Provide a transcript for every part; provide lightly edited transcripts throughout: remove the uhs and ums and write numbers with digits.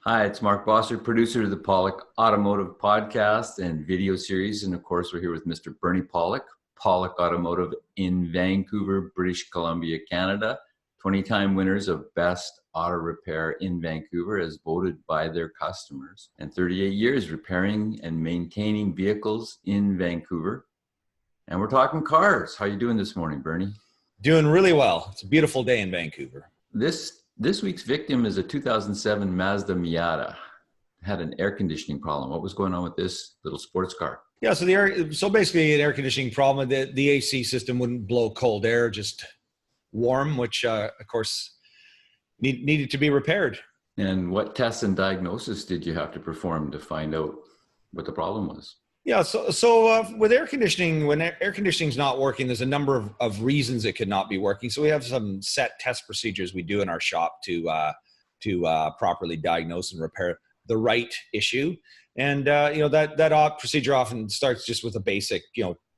Hi, it's Mark Bosser, producer of the Pawlik Automotive podcast and video series. And of course, we're here with Mr. Bernie Pawlik, Pawlik Automotive in Vancouver, British Columbia, Canada. 20-time winners of Best Auto Repair in Vancouver as voted by their customers. And 38 years repairing and maintaining vehicles in Vancouver. And we're talking cars. How you doing this morning, Bernie? Doing really well. It's a beautiful day in Vancouver. This week's victim is a 2007 Mazda Miata. Had an air conditioning problem. What was going on with this little sports car? Yeah, so basically an air conditioning problem. The AC system wouldn't blow cold air, just warm, which of course needed to be repaired. And what tests and diagnosis did you have to perform to find out what the problem was? Yeah, so with air conditioning, when air conditioning is not working, there's a number of reasons it could not be working. So we have some set test procedures we do in our shop to properly diagnose and repair the right issue. And that procedure often starts just with a basic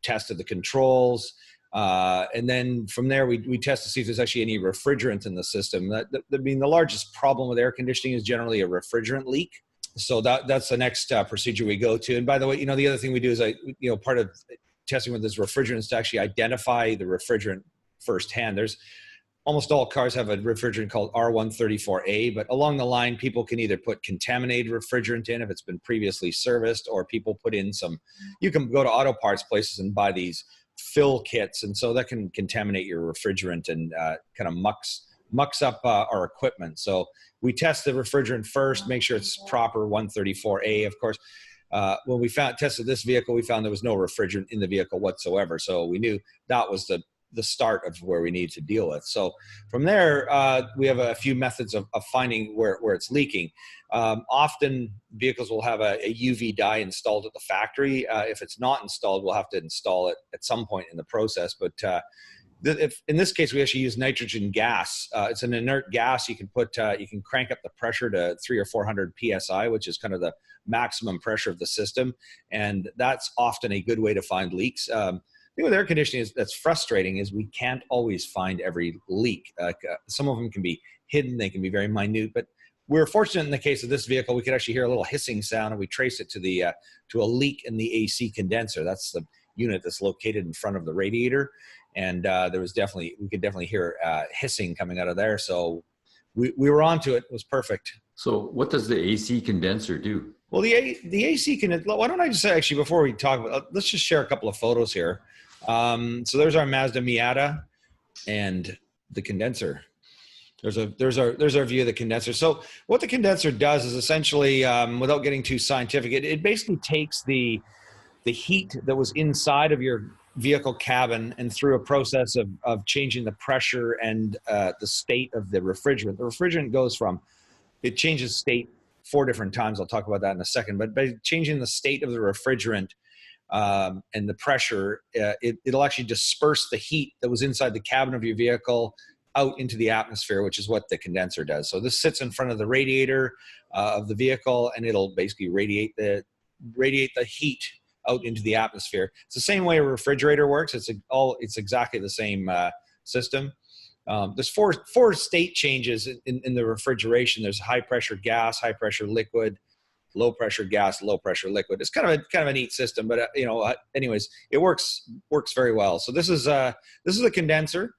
test of the controls, and then from there we test to see if there's actually any refrigerant in the system. The largest problem with air conditioning is generally a refrigerant leak. So that's the next procedure we go to. And by the way, the other thing we do is part of testing with this refrigerant is to actually identify the refrigerant firsthand. There's almost all cars have a refrigerant called R134A, but along the line, people can either put contaminated refrigerant in if it's been previously serviced, or people put in you can go to auto parts places and buy these fill kits. And so that can contaminate your refrigerant and kind of mucks up our equipment. So we test the refrigerant first, make sure it's proper 134A. Of course, when we tested this vehicle, we found there was no refrigerant in the vehicle whatsoever. So we knew that was the start of where we needed to deal with. So from there, we have a few methods of finding where it's leaking. Often vehicles will have a UV dye installed at the factory. If it's not installed, we'll have to install it at some point in the process. But if in this case we actually use nitrogen gas, it's an inert gas. You can crank up the pressure to 300 or 400 psi, which is kind of the maximum pressure of the system, and that's often a good way to find leaks. The thing with air conditioning that's frustrating is we can't always find every leak. Some of them can be hidden; they can be very minute. But we're fortunate in the case of this vehicle, we could actually hear a little hissing sound, and we trace it to a leak in the AC condenser. That's the unit that's located in front of the radiator. And we could definitely hear hissing coming out of there. So we were onto it. It was perfect. So what does the AC condenser do? Well, the AC condenser, why don't I just say, actually, before we talk about, let's just share a couple of photos here. So there's our Mazda Miata and the condenser. There's our view of the condenser. So what the condenser does is essentially, without getting too scientific, it basically takes the heat that was inside of your vehicle cabin, and through a process of changing the pressure and the state of the refrigerant. The refrigerant it changes state 4 different times. I'll talk about that in a second. But by changing the state of the refrigerant and the pressure, it'll actually disperse the heat that was inside the cabin of your vehicle out into the atmosphere, which is what the condenser does. So this sits in front of the radiator of the vehicle, and it'll basically radiate the heat out into the atmosphere. It's the same way a refrigerator works. It's exactly the same system. There's four state changes in the refrigeration. There's high pressure gas, high pressure liquid, low pressure gas, low pressure liquid. It's kind of a neat system, but anyways, it works very well. So this is a condenser.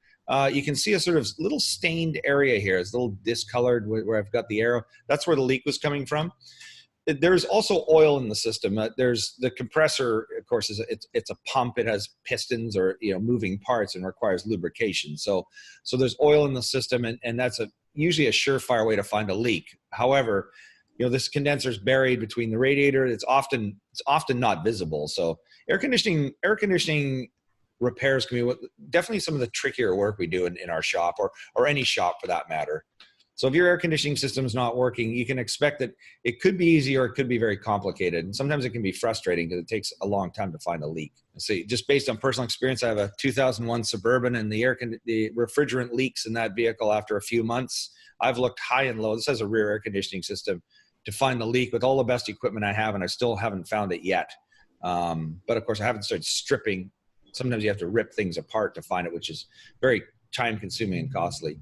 You can see a sort of little stained area here. It's a little discolored where I've got the arrow. That's where the leak was coming from. There's also oil in the system. There's the compressor, of course, it's a pump. It has pistons or moving parts and requires lubrication. So there's oil in the system, and that's usually a surefire way to find a leak. However, this condenser is buried between the radiator. It's often not visible. So air conditioning repairs can be definitely some of the trickier work we do in our shop, or any shop for that matter. So if your air conditioning system is not working, you can expect that it could be easy or it could be very complicated. And sometimes it can be frustrating because it takes a long time to find a leak. See, just based on personal experience, I have a 2001 Suburban, and the refrigerant leaks in that vehicle after a few months. I've looked high and low. This has a rear air conditioning system to find the leak with all the best equipment I have, and I still haven't found it yet. But of course, I haven't started stripping. Sometimes you have to rip things apart to find it, which is very time consuming and costly.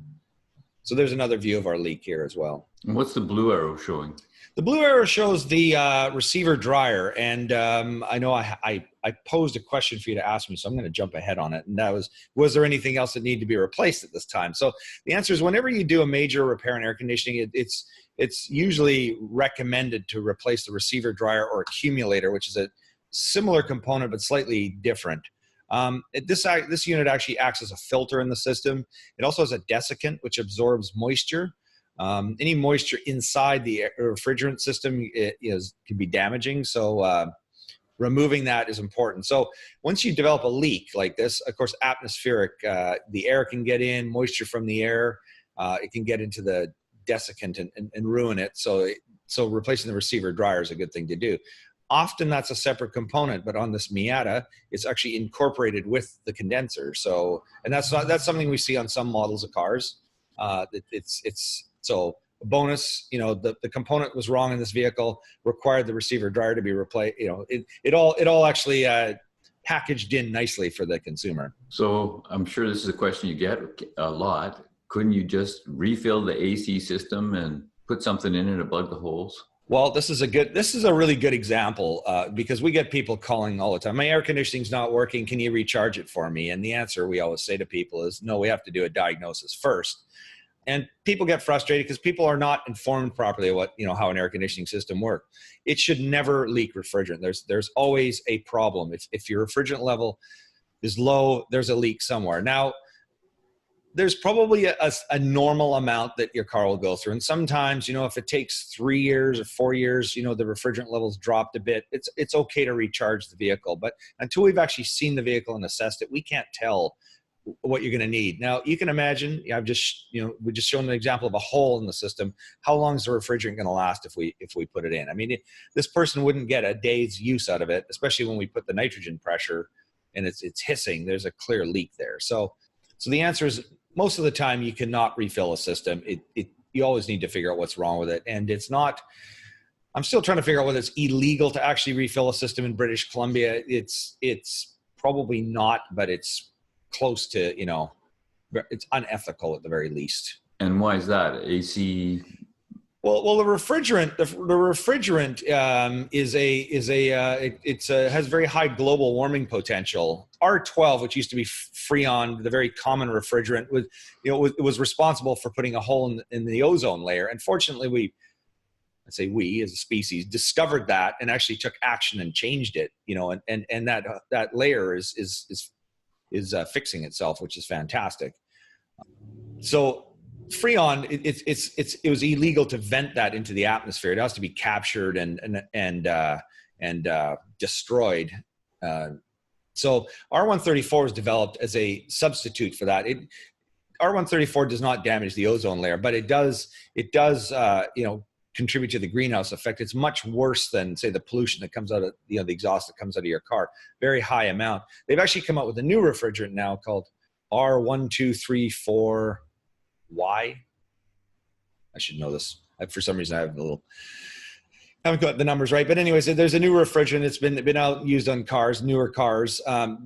So there's another view of our leak here as well. And what's the blue arrow showing? The blue arrow shows the receiver dryer, and I know I posed a question for you to ask me, so I'm going to jump ahead on it. And that was there anything else that needed to be replaced at this time? So the answer is, whenever you do a major repair in air conditioning, it's usually recommended to replace the receiver dryer or accumulator, which is a similar component but slightly different. This unit actually acts as a filter in the system. It also has a desiccant, which absorbs moisture. Any moisture inside the refrigerant system can be damaging. So removing that is important. So once you develop a leak like this, of course, atmospheric, the air can get in, moisture from the air, it can get into the desiccant and ruin it. So replacing the receiver dryer is a good thing to do. Often that's a separate component, but on this Miata, it's actually incorporated with the condenser. So, and that's something we see on some models of cars. So a bonus, the component was wrong in this vehicle, required the receiver dryer to be replaced. It all actually packaged in nicely for the consumer. So I'm sure this is a question you get a lot. Couldn't you just refill the AC system and put something in it to plug the holes? Well, this is a really good example because we get people calling all the time. My air conditioning's not working. Can you recharge it for me? And the answer we always say to people is, no, we have to do a diagnosis first. And people get frustrated because people are not informed properly of how an air conditioning system works. It should never leak refrigerant. There's always a problem. If your refrigerant level is low, there's a leak somewhere. Now, there's probably a normal amount that your car will go through. And sometimes, if it takes 3 years or 4 years, the refrigerant levels dropped a bit, it's okay to recharge the vehicle. But until we've actually seen the vehicle and assessed it, we can't tell what you're going to need. Now, you can imagine, we just shown an example of a hole in the system. How long is the refrigerant going to last if we put it in? I mean, this person wouldn't get a day's use out of it, especially when we put the nitrogen pressure and it's hissing. There's a clear leak there. So the answer is, most of the time you cannot refill a system. You always need to figure out what's wrong with it. And I'm still trying to figure out whether it's illegal to actually refill a system in British Columbia. It's probably not, but it's close to, it's unethical at the very least. And why is that? AC? Well, the refrigerant has very high global warming potential. R12, which used to be Freon, the very common refrigerant, was responsible for putting a hole in the ozone layer. Unfortunately, we as a species discovered that and actually took action and changed it. And that layer is fixing itself, which is fantastic. So Freon, it was illegal to vent that into the atmosphere. It has to be captured and destroyed. So R134 is developed as a substitute for that. R134 does not damage the ozone layer, but it does contribute to the greenhouse effect. It's much worse than, say, the pollution that comes out of the exhaust that comes out of your car. Very high amount. They've actually come out with a new refrigerant now called R1234Y. I should know this. For some reason, I haven't got the numbers right. But anyways, there's a new refrigerant. It's been out used on cars, newer cars.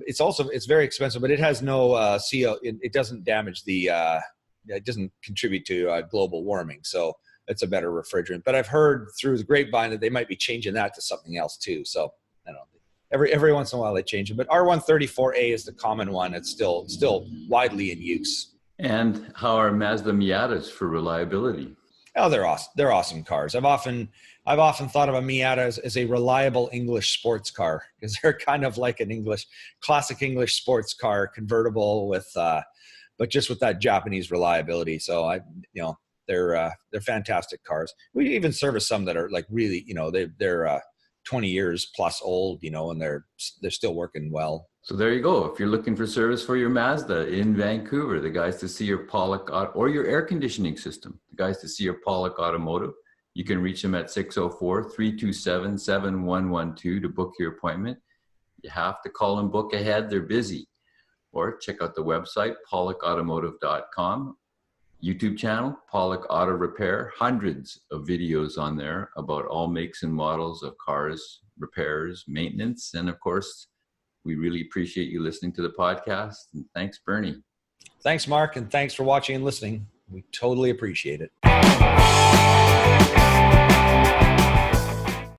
It's very expensive, but it has no CO. It doesn't damage it doesn't contribute to global warming. So it's a better refrigerant. But I've heard through the grapevine that they might be changing that to something else too. So I don't know. Every once in a while they change it. But R134A is the common one. It's still widely in use. And how are Mazda Miatas for reliability? Oh, they're awesome. They're awesome cars. I've often thought of a Miata as a reliable English sports car, because they're kind of like an classic English sports car, convertible but just with that Japanese reliability. So they're fantastic cars. We even service some that are like really, they're 20 years plus old, and they're still working well. So there you go. If you're looking for service for your Mazda in Vancouver, the guys to see your Pawlik or your air conditioning system, the guys to see your Pawlik Automotive, you can reach them at 604-327-7112 to book your appointment. You have to call and book ahead. They're busy. Or check out the website, pawlikautomotive.com. YouTube channel, Pawlik Auto Repair. Hundreds of videos on there about all makes and models of cars, repairs, maintenance, and of course, we really appreciate you listening to the podcast. And thanks, Bernie. Thanks, Mark, and thanks for watching and listening. We totally appreciate it.